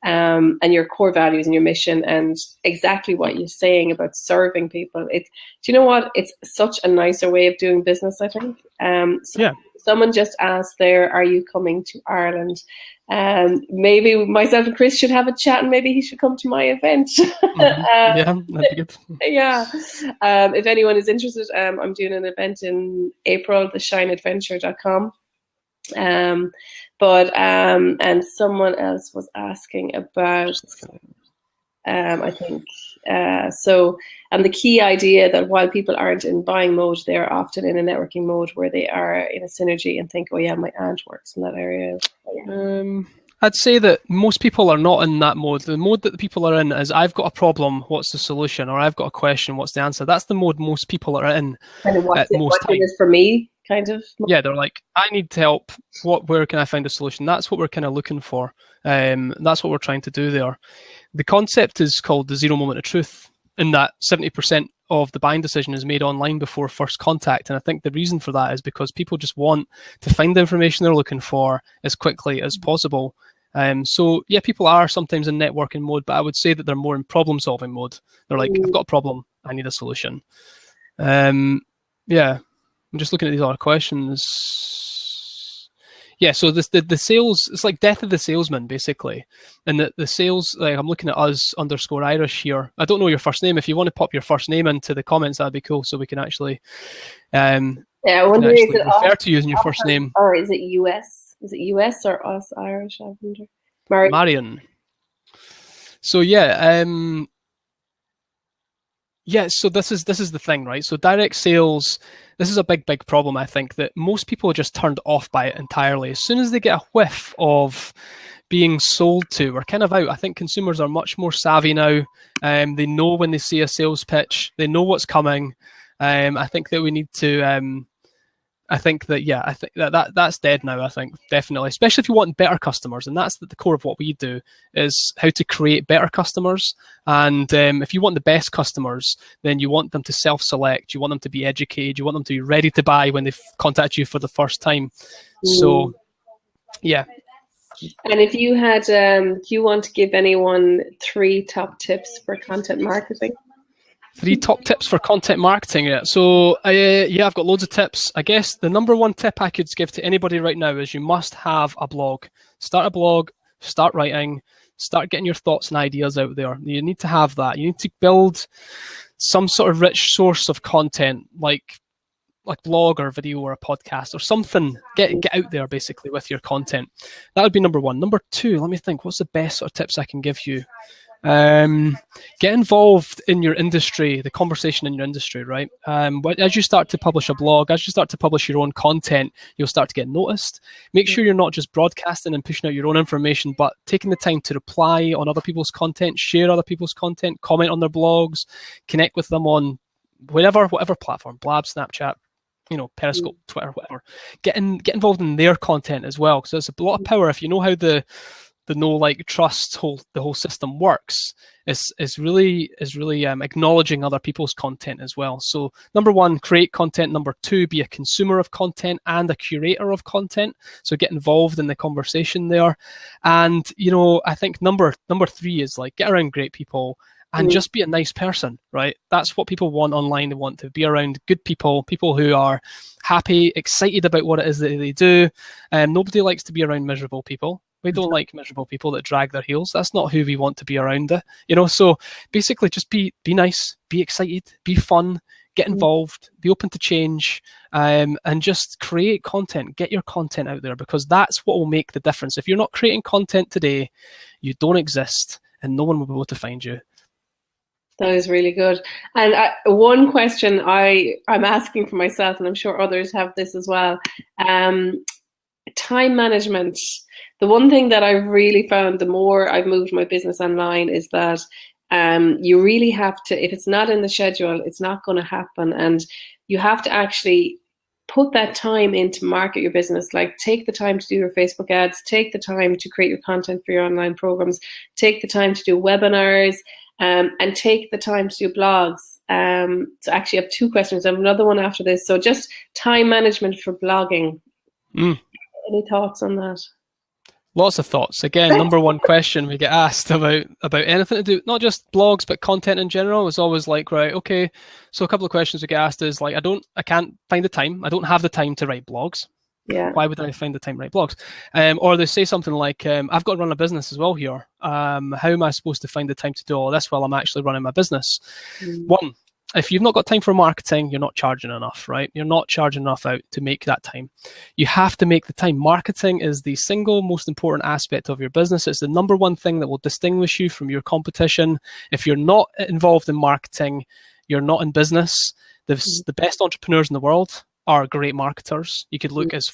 and your core values and your mission and exactly what you're saying about serving people. Do you know what? It's such a nicer way of doing business, I think. Someone just asked there, are you coming to Ireland? Maybe myself and Chris should have a chat and maybe he should come to my event. Yeah, that'd be good. Yeah. If anyone is interested, I'm doing an event in April, theshineadventure.com. And someone else was asking about, I think, and the key idea that while people aren't in buying mode, they're often in a networking mode where they are in a synergy and think, oh yeah, my aunt works in that area. I'd say that most people are not in that mode. The mode that the people are in is, I've got a problem, what's the solution? Or I've got a question, what's the answer? That's the mode most people are in at most times. What is for me? Kind of. Yeah, they're like, I need help. Where can I find a solution? That's what we're kind of looking for. That's what we're trying to do there. The concept is called the zero moment of truth, in that 70% of the buying decision is made online before first contact. And I think the reason for that is because people just want to find the information they're looking for as quickly as possible. So yeah, people are sometimes in networking mode, but I would say that they're more in problem solving mode. They're like, I've got a problem, I need a solution. Yeah. I'm just looking at these other questions. Yeah, so the sales, it's like death of the salesman, basically. And the sales, like, I'm looking at us_Irish here. I don't know your first name. If you want to pop your first name into the comments, that'd be cool, so we can actually, I wonder if it refer to you using your first name. Or is it US? Is it US or us Irish? I wonder. Marion. So yeah, so this is the thing, right? So direct sales, this is a big problem, I think, that most people are just turned off by it entirely. As soon as they get a whiff of being sold to, we're kind of out. I think consumers are much more savvy now. They know when they see a sales pitch, they know what's coming. I think that we need to I think that's dead now. I think definitely, especially if you want better customers, and that's the core of what we do, is how to create better customers. And if you want the best customers, then you want them to self-select, you want them to be educated, you want them to be ready to buy when they contact you for the first time. So, yeah. And if you had, do you want to give anyone 3 top tips for content marketing? 3 top tips for content marketing. Yeah. So, I've got loads of tips. I guess the number one tip I could give to anybody right now is you must have a blog. Start a blog, start writing, start getting your thoughts and ideas out there. You need to have that. You need to build some sort of rich source of content, like blog or video or a podcast or something. Get out there basically with your content. That would be number one. Number 2, let me think. What's the best sort of tips I can give you? Get involved in your industry, the conversation in your industry, right? As you start to publish a blog, as you start to publish your own content, you'll start to get noticed. Make sure you're not just broadcasting and pushing out your own information, but taking the time to reply on other people's content, share other people's content, comment on their blogs, connect with them on whatever platform, Blab, Snapchat, Periscope, Twitter, whatever. Get involved in their content as well, because there's a lot of power if you know how the know, like, trust the whole system works. Is really acknowledging other people's content as well. So number 1, create content. Number 2, be a consumer of content and a curator of content. So get involved in the conversation there. And I think number 3 is like get around great people and just be a nice person, right? That's what people want online. They want to be around good people who are happy, excited about what it is that they do. Nobody likes to be around miserable people. We don't like miserable people that drag their heels. That's not who we want to be around. So basically just be nice, be excited, be fun, get involved, be open to change, and just create content. Get your content out there, because that's what will make the difference. If you're not creating content today, you don't exist and no one will be able to find you. That is really good. And one question I'm asking for myself, and I'm sure others have this as well, time management. The one thing that I've really found the more I've moved my business online is that you really have to, if it's not in the schedule, it's not going to happen. And you have to actually put that time in to market your business. Like, take the time to do your Facebook ads, take the time to create your content for your online programs, take the time to do webinars, and take the time to do blogs. So actually I have 2 questions. I have another one after this. So just time management for blogging. Any thoughts on that? Lots of thoughts. Again, number 1 question we get asked about anything to do, not just blogs, but content in general, is always like, right, okay. So a couple of questions we get asked is like, I can't find the time. I don't have the time to write blogs. Yeah. Why would I find the time to write blogs? Or they say something like, I've got to run a business as well here. How am I supposed to find the time to do all this while I'm actually running my business? 1, if you've not got time for marketing, you're not charging enough, right? You're not charging enough out to make that time. You have to make the time. Marketing is the single most important aspect of your business. It's the number 1 thing that will distinguish you from your competition. If you're not involved in marketing, you're not in business. The best entrepreneurs in the world are great marketers. You could look as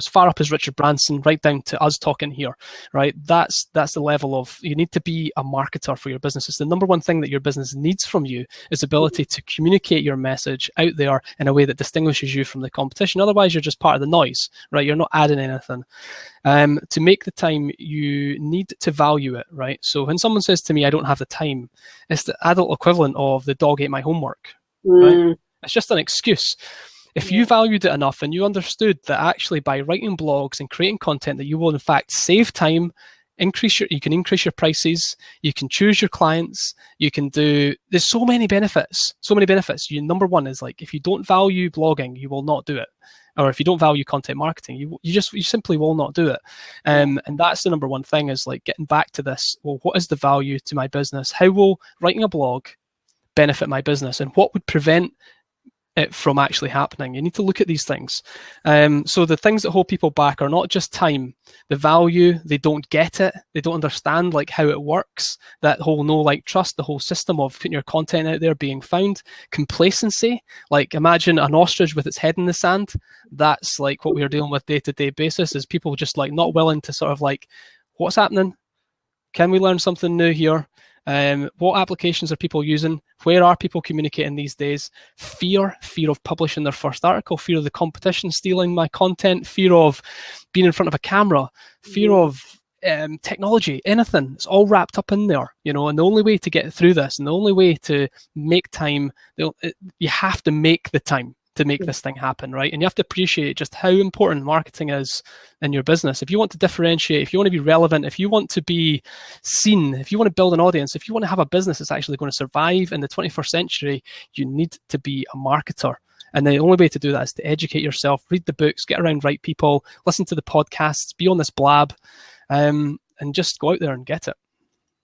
far up as Richard Branson, right down to us talking here, right? That's the level of, you need to be a marketer for your business. It's the number 1 thing that your business needs from you, is ability to communicate your message out there in a way that distinguishes you from the competition. Otherwise, you're just part of the noise, right? You're not adding anything. To make the time, you need to value it, right? So when someone says to me, I don't have the time, it's the adult equivalent of the dog ate my homework, right? It's just an excuse. If you valued it enough and you understood that actually by writing blogs and creating content that you will in fact save time, you can increase your prices, you can choose your clients, there's so many benefits. Number 1 is like, if you don't value blogging, you will not do it. Or if you don't value content marketing, you simply will not do it. And that's the number 1 thing, is like getting back to this. Well, what is the value to my business? How will writing a blog benefit my business? And what would prevent it from actually happening? You need to look at these things. So the things that hold people back are not just time, the value. They don't get it. They don't understand like how it works. That whole know, like, trust, the whole system of putting your content out there, being found. Complacency. Like, imagine an ostrich with its head in the sand. That's like what we are dealing with day-to-day basis, is people just like not willing to sort of like, what's happening? Can we learn something new here? What applications are people using? Where are people communicating these days? Fear of publishing their first article, fear of the competition stealing my content, fear of being in front of a camera, fear of technology, anything. It's all wrapped up in there, you know. And the only way to get through this, and the only way to make time, you have to make the time to make this thing happen, right? And you have to appreciate just how important marketing is in your business. If you want to differentiate, if you want to be relevant, if you want to be seen, if you want to build an audience, if you want to have a business that's actually going to survive in the 21st century, you need to be a marketer. And the only way to do that is to educate yourself, read the books, get around right people, listen to the podcasts, be on this blab, and just go out there and get it.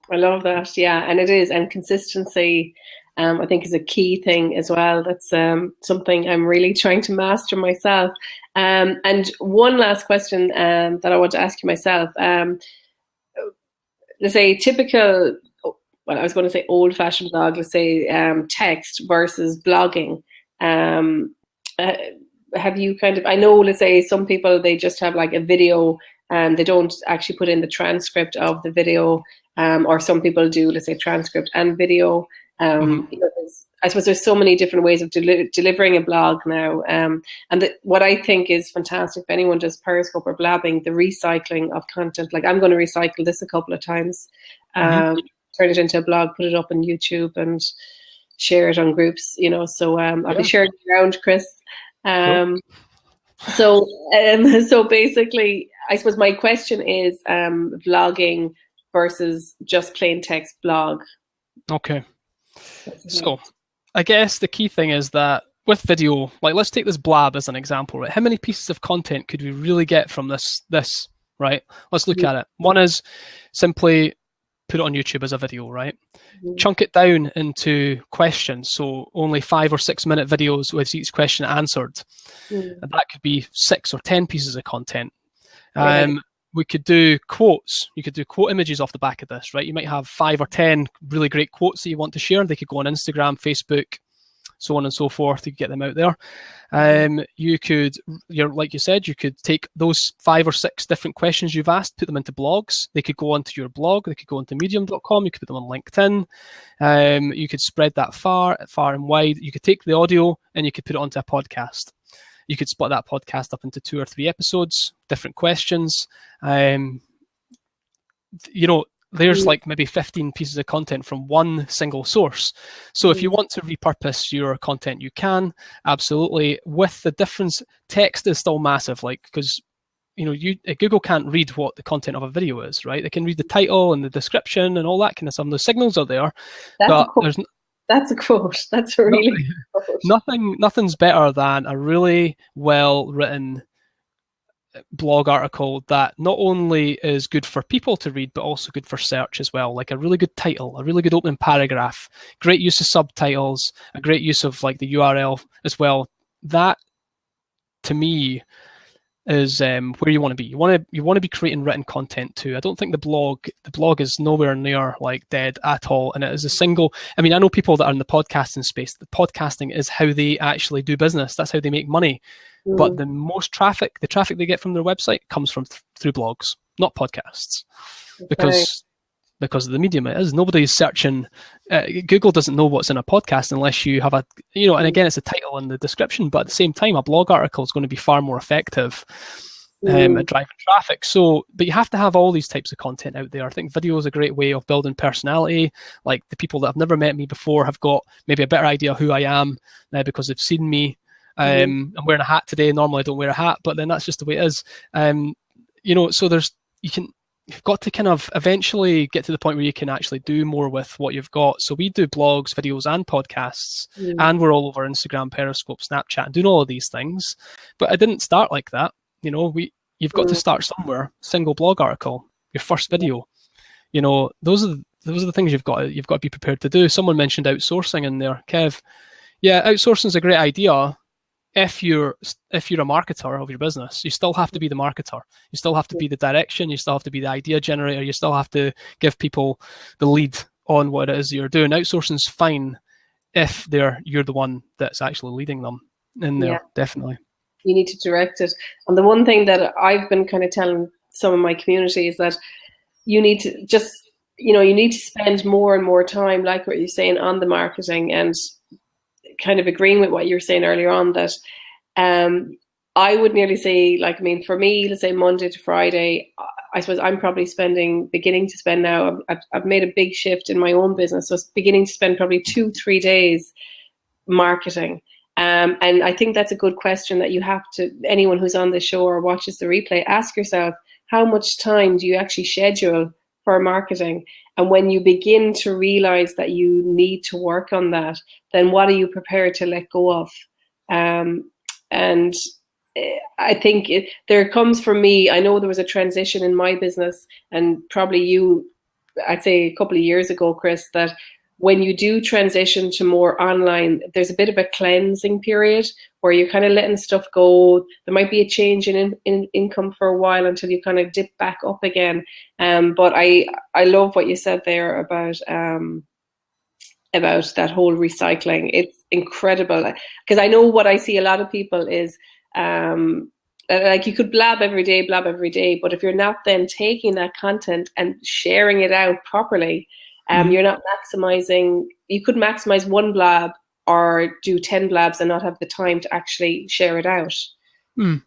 I love that. Yeah, and it is. And consistency, I think, is a key thing as well. That's something I'm really trying to master myself. And one last question that I want to ask you myself. Let's say typical, well, I was going to say old-fashioned blog, let's say text versus blogging. Have you kind of, I know, let's say some people, they just have like a video and they don't actually put in the transcript of the video, or some people do, let's say, transcript and video. You know, I suppose there's so many different ways of delivering a blog now. And what I think is fantastic, if anyone does Periscope or blabbing, the recycling of content. Like, I'm going to recycle this a couple of times, turn it into a blog, put it up on YouTube and share it on groups, you know. So I'll be sharing it around, Chris. So basically, I suppose my question is vlogging versus just plain text blog. Okay. So I guess the key thing is that with video, like, let's take this blab as an example, right? How many pieces of content could we really get from this, right? Let's look at it. One is simply put it on YouTube as a video, right? Chunk it down into questions. So only 5 or 6 minute videos with each question answered. And that could be 6 or 10 pieces of content. We could do quotes. You could do quote images off the back of this, right? You might have 5 or 10 really great quotes that you want to share. They could go on Instagram, Facebook, so on and so forth. You could get them out there. You could, like you said, you could take those 5 or 6 different questions you've asked, put them into blogs. They could go onto your blog. They could go onto medium.com. You could put them on LinkedIn. You could spread that far and wide. You could take the audio and you could put it onto a podcast. You could split that podcast up into 2 or 3 episodes, different questions. You know, there's like maybe 15 pieces of content from one single source. So if you want to repurpose your content, you can, absolutely. With the difference, text is still massive, like, because, you know, Google can't read what the content of a video is, right? They can read the title and the description and all that kind of stuff. The signals are there, but there's That's a quote. That's a really quote. Nothing's better than a really well-written blog article that not only is good for people to read, but also good for search as well. Like a really good title, a really good opening paragraph, great use of subtitles, a great use of like the URL as well. That, to me, is where you want to be. You want to be creating written content too. I don't think the blog is nowhere near like dead at all. And it is a single. I mean, I know people that are in the podcasting space. The podcasting is how they actually do business. That's how they make money. But the most traffic, the traffic they get from their website comes from through blogs, not podcasts, because of the medium it is. Nobody's searching. Google doesn't know what's in a podcast unless you have a, you know, and again, it's a title and the description, but at the same time, a blog article is going to be far more effective at driving traffic. So, but you have to have all these types of content out there. I think video is a great way of building personality. Like the people that have never met me before have got maybe a better idea of who I am now because they've seen me. I'm wearing a hat today. Normally I don't wear a hat, but then that's just the way it is. You know, so you've got to kind of eventually get to the point where you can actually do more with what you've got. So we do blogs, videos, and podcasts, and we're all over Instagram, Periscope, Snapchat, and doing all of these things. But I didn't start like that. You know, you've got to start somewhere. Single blog article, your first video. You know, those are the things you've got to be prepared to do. Someone mentioned outsourcing in there, Kev. Yeah, outsourcing is a great idea. If you're a marketer of your business, you still have to be the marketer. You still have to be the direction. You still have to be the idea generator. You still have to give people the lead on what it is you're doing. Outsourcing's fine if you're the one that's actually leading them in there, definitely. You need to direct it. And the one thing that I've been kind of telling some of my community is that you need to just you know, you need to spend more and more time, like what you're saying, on the marketing, and kind of agreeing with what you were saying earlier on, that I would nearly say, like, I mean, for me, let's say Monday to Friday, I suppose I'm probably beginning to spend now, I've made a big shift in my own business. So it's beginning to spend probably 2-3 days marketing. And I think that's a good question that you have to, anyone who's on the show or watches the replay, ask yourself, how much time do you actually schedule for marketing? And when you begin to realize that you need to work on that, then what are you prepared to let go of? And I think there comes for me, I know there was a transition in my business, and probably you, I'd say a couple of years ago, Chris, that when you do transition to more online, there's a bit of a cleansing period where you're kind of letting stuff go. There might be a change in income for a while until you kind of dip back up again. But I love what you said there about that whole recycling. It's incredible, because I know what I see a lot of people is, like, you could blab every day, but if you're not then taking that content and sharing it out properly, you're not maximizing. You could maximize one blab or do 10 blabs and not have the time to actually share it out. It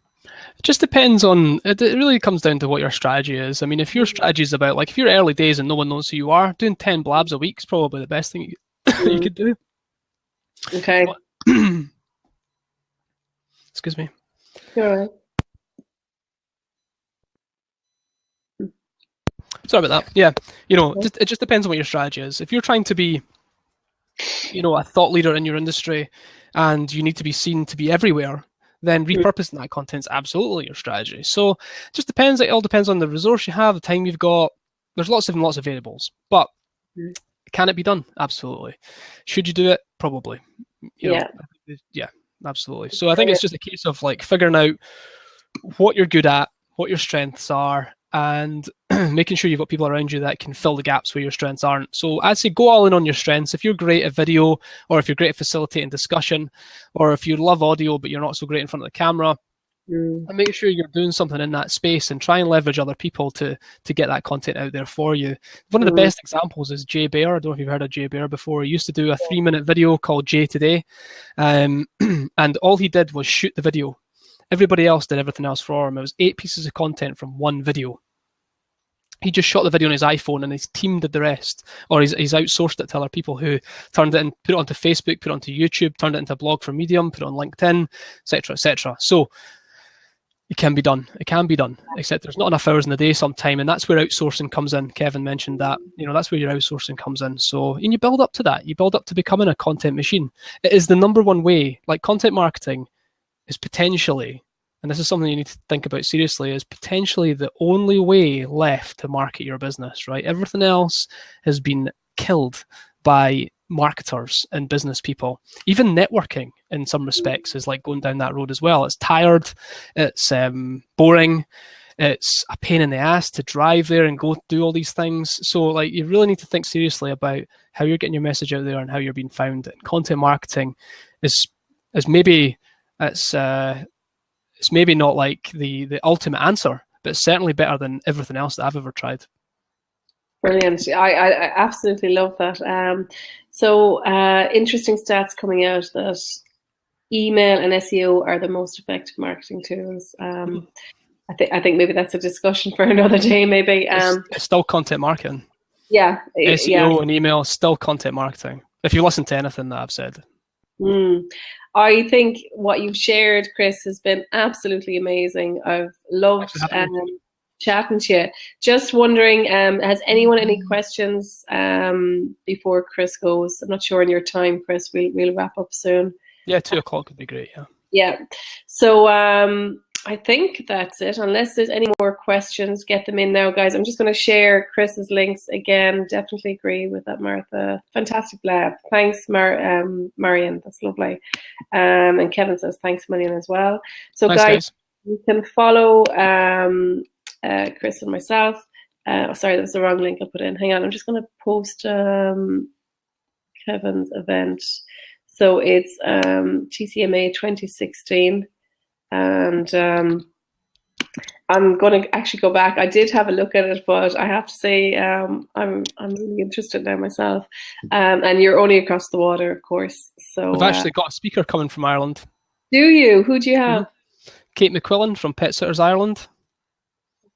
just depends on, it really comes down to what your strategy is. I mean, if your strategy is about, like, if you're early days and no one knows who you are, doing 10 blabs a week is probably the best thing you could do. Okay. Excuse me. All right. Sorry about that. Yeah, you know, it just depends on what your strategy is. If you're trying to be, you know, a thought leader in your industry, and you need to be seen to be everywhere, then repurposing that content is absolutely your strategy. So it just depends. It all depends on the resource you have, the time you've got. There's lots of variables, but can it be done? Absolutely. Should you do it? Probably. You know, yeah, absolutely. So I think it's just a case of, like, figuring out what you're good at, what your strengths are, and making sure you've got people around you that can fill the gaps where your strengths aren't. So I'd say go all in on your strengths. If you're great at video, or if you're great at facilitating discussion, or if you love audio but you're not so great in front of the camera, and make sure you're doing something in that space and try and leverage other people to get that content out there for you. One of the best examples is Jay Baer. I don't know if you've heard of Jay Baer before. He used to do a 3-minute video called Jay Today, and all he did was shoot the video. Everybody else did everything else for him. It was 8 pieces of content from one video. He just shot the video on his iPhone, and his team did the rest, or he's outsourced it to other people who turned it and put it onto Facebook, put it onto YouTube, turned it into a blog for Medium, put it on LinkedIn, etc., etc. So it can be done. It can be done, except there's not enough hours in the day sometime, and that's where outsourcing comes in. Kevin mentioned that. You know, that's where your outsourcing comes in. So, and you build up to that. You build up to becoming a content machine. It is the number one way. Like, content marketing is potentially, and this is something you need to think about seriously, is potentially the only way left to market your business, right? Everything else has been killed by marketers and business people. Even networking in some respects is like going down that road as well. It's tired, it's boring, it's a pain in the ass to drive there and go do all these things. So, like, you really need to think seriously about how you're getting your message out there and how you're being found. And content marketing is maybe, it's maybe not like the ultimate answer, but it's certainly better than everything else that I've ever tried. Brilliant. I absolutely love that. So interesting stats coming out that email and SEO are the most effective marketing tools. I think maybe that's a discussion for another day. Maybe it's still content marketing. Yeah, SEO and email is still content marketing. If you listen to anything that I've said. I think what you've shared, Chris, has been absolutely amazing. I've loved chatting to you. Just wondering, has anyone any questions before Chris goes? I'm not sure on your time, Chris. We'll wrap up soon. Yeah, 2:00 would be great. Yeah. Yeah. So I think that's it. Unless there's any more questions, get them in now, guys. I'm just going to share Chris's links again. Definitely agree with that, Martha. Fantastic lab. Thanks, Marion. That's lovely. And Kevin says thanks a million as well. So, thanks, guys, you can follow Chris and myself. Sorry, that was the wrong link I put in. Hang on, I'm just going to post Kevin's event. So it's TCMA 2016. And I'm going to actually go back. I did have a look at it, but I have to say I'm really interested now myself. And you're only across the water, of course. So We've actually got a speaker coming from Ireland. Do you? Who do you have? Kate McQuillan from Pet Sitters Ireland.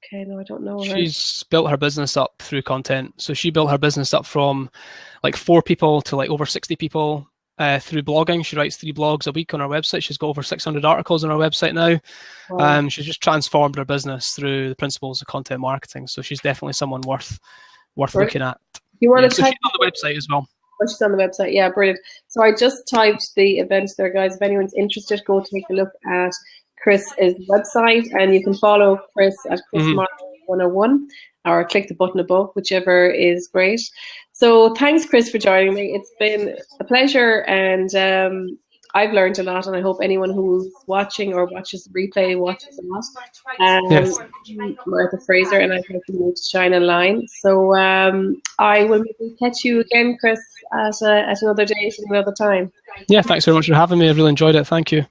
Okay, no, I don't know her. She's built her business up through content. So she built her business up from like 4 people to like over 60 people through blogging. She writes 3 blogs a week on her website. She's got over 600 articles on her website now. Wow. She's just transformed her business through the principles of content marketing. So she's definitely someone worth looking at. You want to so she's on the website as well. Oh, she's on the website. Yeah, brilliant. So I just typed the event there, guys. If anyone's interested, go take a look at Chris's website, and you can follow Chris at Chris Martin 101 or click the button above, whichever is great. So thanks, Chris, for joining me. It's been a pleasure, and I've learned a lot, and I hope anyone who's watching or watches the replay watches a lot. Yes. Martha Fraser, and I've helped you to shine a line. So I will maybe catch you again, Chris, at another date, another time. Yeah, thanks very much for having me. I really enjoyed it. Thank you.